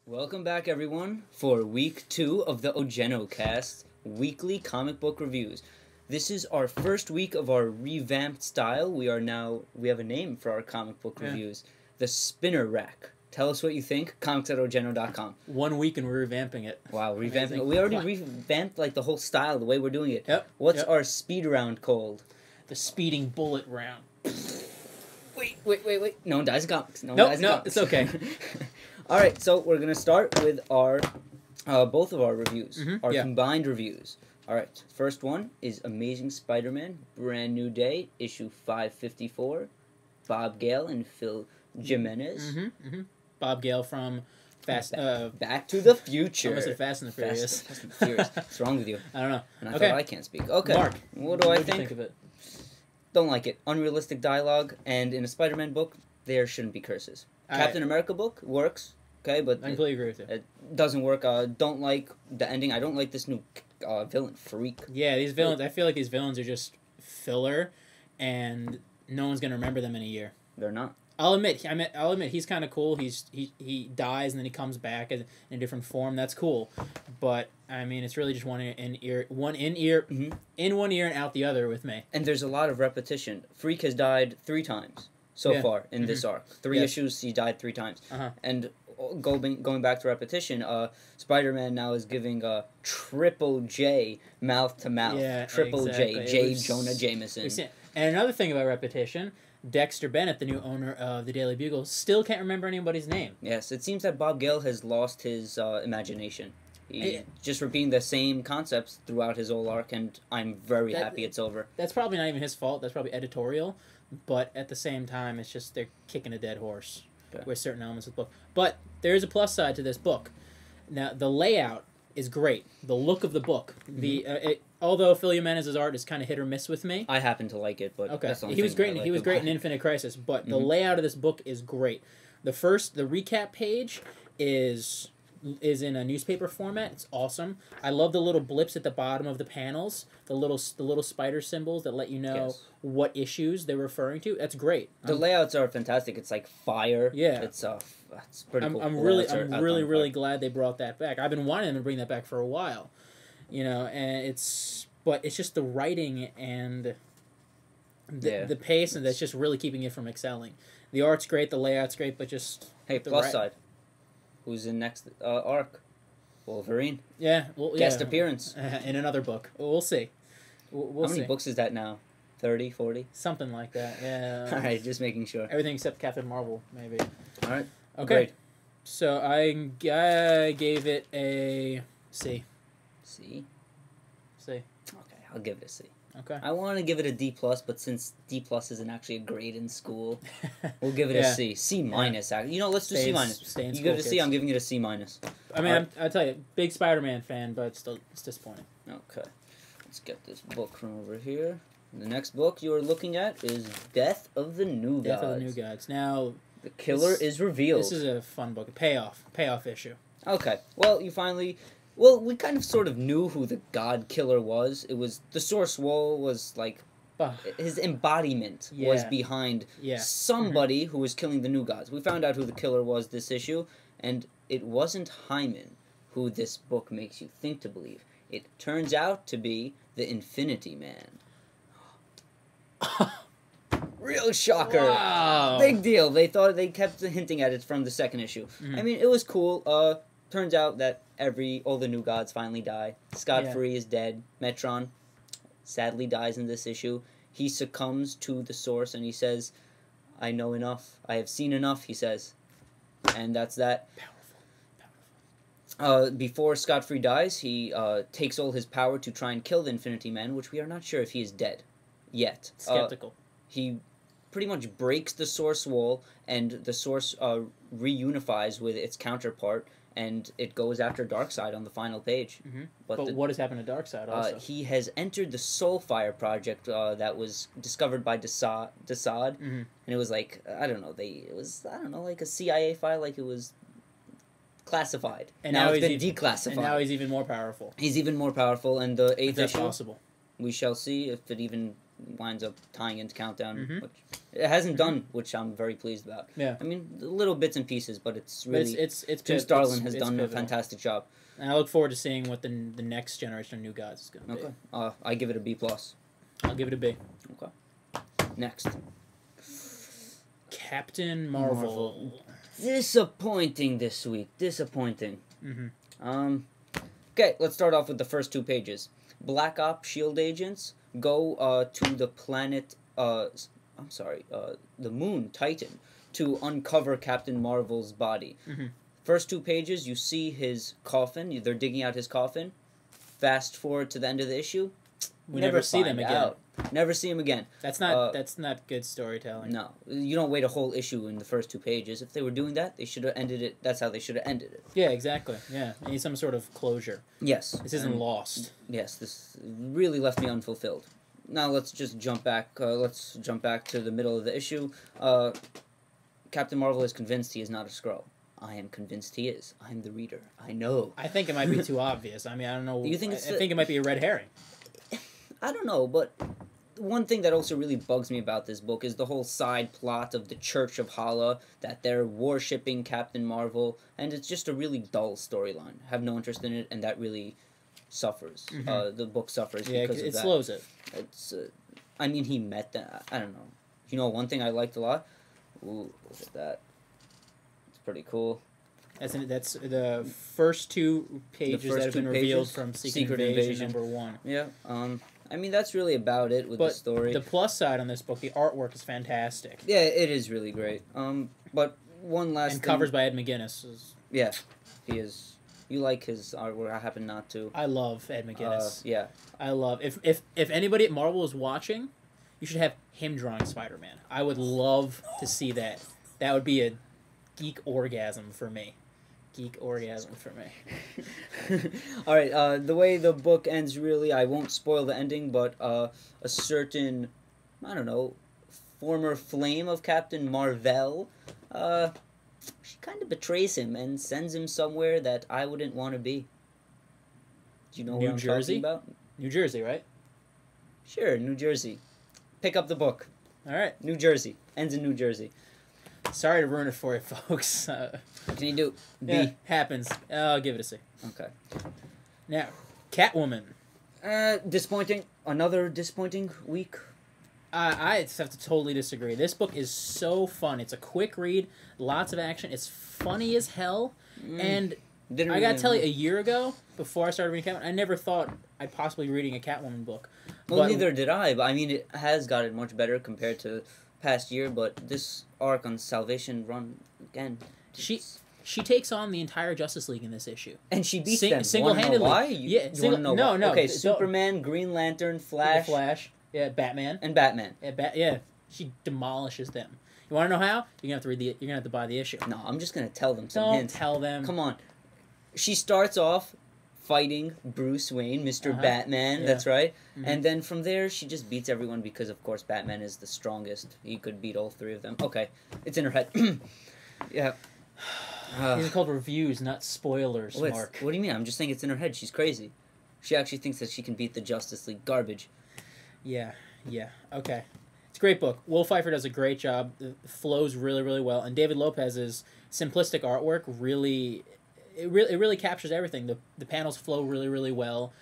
Welcome back, everyone, for week 2 of the OgenoCast weekly comic book reviews. This is our first week of our revamped style. We have a name for our comic book reviews, the SpinnerRack. Tell us what you think. Comics@ogeno.com. 1 week and we're revamping it. Wow, revamping. We already revamped like the whole style, the way we're doing it. Yep. What's our speed round called? The speeding bullet round. Wait. No one dies in comics. No, it's okay. All right, so we're gonna start with our both of our reviews, our combined reviews. All right, first one is Amazing Spider-Man, Brand New Day, issue 554. Bob Gale and Phil Jimenez. Bob Gale from Back to the Future. I almost said Fast and the Furious. Fast and Furious. What's wrong with you? I don't know. And I thought I can't speak. Okay, Mark, what do I think? What do you think of it? Don't like it. Unrealistic dialogue, and in a Spider-Man book, there shouldn't be curses. Captain America book works, okay, but I completely agree with you. It doesn't work. Don't like the ending. I don't like this new villain, Freak. Yeah, these villains. I feel like these villains are just filler, and no one's gonna remember them in a year. They're not. I'll admit he's kind of cool. He dies and then he comes back in a different form. That's cool, but I mean it's really just one in one ear and out the other with me. And there's a lot of repetition. Freak has died 3 times so far in this arc. 3 issues, he died 3 times. And going back to repetition, Spider-Man now is giving Triple J mouth to mouth. Yeah, Triple exactly. J Jonah Jameson. And another thing about repetition. Dexter Bennett, the new owner of the Daily Bugle, still can't remember anybody's name. Yes, it seems that Bob Gale has lost his imagination. He's just repeating the same concepts throughout his whole arc, and I'm very happy it's over. That's probably not even his fault. That's probably editorial. But at the same time, it's just they're kicking a dead horse with certain elements of the book. But there is a plus side to this book. Now, the layout is great. The look of the book. Although Phil Jimenez's art is kind of hit or miss with me. I happen to like it, but that's the only he was great. Like he was great in Infinite Crisis, but the layout of this book is great. The recap page is in a newspaper format. It's awesome. I love the little blips at the bottom of the panels, the little spider symbols that let you know what issues they're referring to. That's great. The layouts are fantastic. It's like fire. Yeah, it's pretty cool. I'm really glad they brought that back. I've been wanting them to bring that back for a while. And it's just the writing and the pace, and that's just really keeping it from excelling. The art's great, the layout's great, but just plus side. Who's in next arc? Wolverine. Yeah, guest appearance in another book. We'll see. We'll How many books is that now? 30, 40? Something like that. Yeah. All right, just making sure. Everything except Captain Marvel, maybe. All right. Okay. Great. So I gave it a C. C? C. Okay, I'll give it a C. Okay. I want to give it a D+, but since D+ isn't actually a grade in school, we'll give it a C. C-. Let's do C-. You give it a C, I'm giving it a C-. I mean, I'll tell you, big Spider-Man fan, but it's disappointing. Okay. Let's get this book from over here. The next book you're looking at is Death of the New Gods. Death of the New Gods. Now, the killer is revealed. This is a fun book. A payoff issue. Okay. Well, we kind of sort of knew who the God Killer was. It was the Source Wall was like his embodiment was behind somebody who was killing the New Gods. We found out who the killer was this issue, and it wasn't Hyman, who this book makes you think to believe. It turns out to be the Infinity Man. Real shocker. Wow. Big deal. They kept hinting at it from the second issue. I mean, it was cool. Turns out that all the New Gods finally die. Scott Free is dead. Metron sadly dies in this issue. He succumbs to the Source and he says, I know enough. I have seen enough, he says. And that's that. Powerful. Before Scott Free dies, he takes all his power to try and kill the Infinity Man, which we are not sure if he is dead yet. Skeptical. He pretty much breaks the Source Wall, and the Source reunifies with its counterpart, and it goes after Darkseid on the final page. But what has happened to Darkseid also? He has entered the Soulfire project that was discovered by Desaad, and it was like, like a CIA file, like it was classified. And now it's been declassified. And now he's even more powerful. He's even more powerful, and the 8th issue, possible. we shall see if it even winds up tying into Countdown, which it hasn't done, which I'm very pleased about. Yeah. I mean, little bits and pieces, but it's really... It's Jim Starlin has done a fantastic job. And I look forward to seeing what the next generation of New Gods is going to be. Okay. I give it a B+. I'll give it a B. Okay. Next. Captain Marvel. Disappointing this week. Disappointing. Okay, let's start off with the first 2 pages. Black Ops SHIELD agents go to the planet... the moon, Titan, to uncover Captain Marvel's body. First 2 pages, you see his coffin. They're digging out his coffin. Fast forward to the end of the issue. We never see them again. Never see him again. That's not good storytelling. No, you don't wait a whole issue in the first 2 pages. If they were doing that, they should have ended it. That's how they should have ended it. Yeah, exactly. Yeah, I need some sort of closure. Yes. This isn't Lost. Yes, this really left me unfulfilled. Now let's just jump back. Let's jump back to the middle of the issue. Captain Marvel is convinced he is not a Skrull. I am convinced he is. I'm the reader. I know. I think it might be too obvious. I mean, I don't know. You think I think it might be a red herring. I don't know, but one thing that also really bugs me about this book is the whole side plot of the Church of Hala, that they're worshipping Captain Marvel, and it's just a really dull storyline. I have no interest in it, and that really suffers. The book suffers because of that. It slows it. It's, I mean, he met that. I don't know. You know, one thing I liked a lot? Ooh, look at that. It's pretty cool. That's the first 2 pages that have been revealed from Secret Invasion #1. Yeah. I mean, that's really about it with the story. The plus side on this book, the artwork is fantastic. Yeah, it is really great. But one last thing. Covers by Ed McGuinness. Yeah, he is. You like his artwork. I happen not to. I love Ed McGuinness. Yeah. I love... If anybody at Marvel is watching, you should have him drawing Spider-Man. I would love to see that. That would be a geek orgasm for me. Alright, the way the book ends, really, I won't spoil the ending, but a certain, I don't know, former flame of Captain Marvel, she kind of betrays him and sends him somewhere that I wouldn't want to be. Do you know what I'm talking about? New Jersey, right? Sure, New Jersey. Pick up the book. Alright. New Jersey. Ends in New Jersey. Sorry to ruin it for you, folks. What can you do? B. Yeah, happens. I'll give it a C. Okay. Now, Catwoman. Disappointing. Another disappointing week. I just have to totally disagree. This book is so fun. It's a quick read, lots of action. It's funny as hell. And I gotta tell you, a year ago, before I started reading Catwoman, I never thought I'd possibly be reading a Catwoman book. Well, neither did I. But I mean, it has gotten much better compared to past year. But this arc on Salvation Run again. She takes on the entire Justice League in this issue, and she beats them single-handedly. Why? You want to know no, why? No. Okay, Superman, Green Lantern, Flash. Yeah, Batman. And Batman. Yeah, she demolishes them. You want to know how? You're gonna have to read the. You're gonna have to buy the issue. No, I'm just gonna tell them some hints. Don't tell them. Come on. She starts off fighting Bruce Wayne, Mr. Batman. Yeah. That's right. And then from there, she just beats everyone because, of course, Batman is the strongest. He could beat all 3 of them. Okay, it's in her head. Yeah. These are called reviews, not spoilers, Mark. What do you mean? I'm just saying it's in her head. She's crazy. She actually thinks that she can beat the Justice League. Garbage. Yeah. Okay. It's a great book. Will Pfeiffer does a great job. It flows really, really well. And David Lopez's simplistic artwork really captures everything. The panels flow really, really well.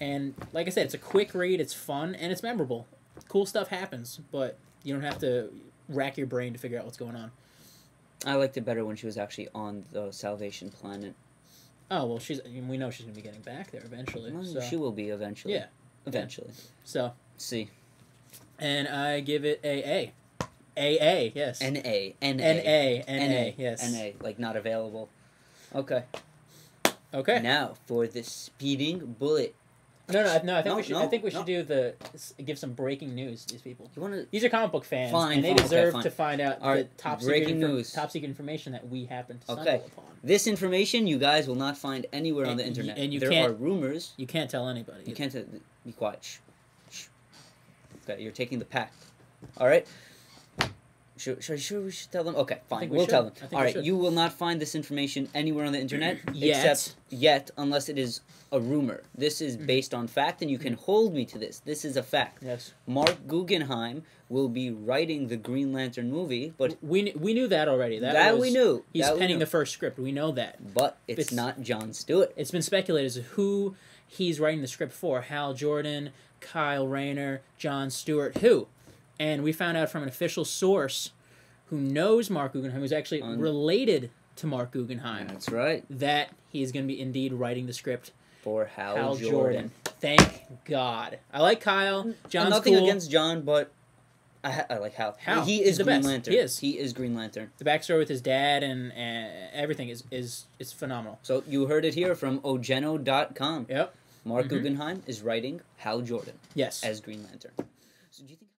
And like I said, it's a quick read, it's fun, and it's memorable. Cool stuff happens, but you don't have to rack your brain to figure out what's going on. I liked it better when she was actually on the Salvation Planet. Oh, well, we know she's going to be getting back there eventually. Well, so. She will be eventually. Yeah. Eventually. Yeah. So. C. And I give it a A. A, yes. N-A, yes. N-A, like not available. Okay. Now, for the speeding bullet. No. I think we should give some breaking news to these people. These are comic book fans, and they deserve to find out the top secret information that we happen to stumble upon. This information you guys will not find anywhere on the internet. And there are rumors. You can't tell anybody. You can't be quiet. Shh. Okay, you're taking the pact. All right. Should we tell them? Okay, fine. We We'll tell them. All right, you will not find this information anywhere on the internet yet. except unless it is a rumor. This is based on fact, and you can hold me to this. This is a fact. Yes. Marc Guggenheim will be writing the Green Lantern movie, but we knew that already. We knew. He's penning the first script. We know that. But it's not Jon Stewart. It's been speculated as to who he's writing the script for. Hal Jordan, Kyle Rayner, Jon Stewart, who? And we found out from an official source who knows Marc Guggenheim, who's actually related to Marc Guggenheim. That's right. That he is going to be indeed writing the script for Hal Jordan. Thank God. I like Kyle. John's nothing cool. against John, but I like Hal. He is Green Lantern. He is Green Lantern. The backstory with his dad and everything is phenomenal. So you heard it here from Ogeno.com. Yep. Marc Guggenheim is writing Hal Jordan. Yes. As Green Lantern. So do you think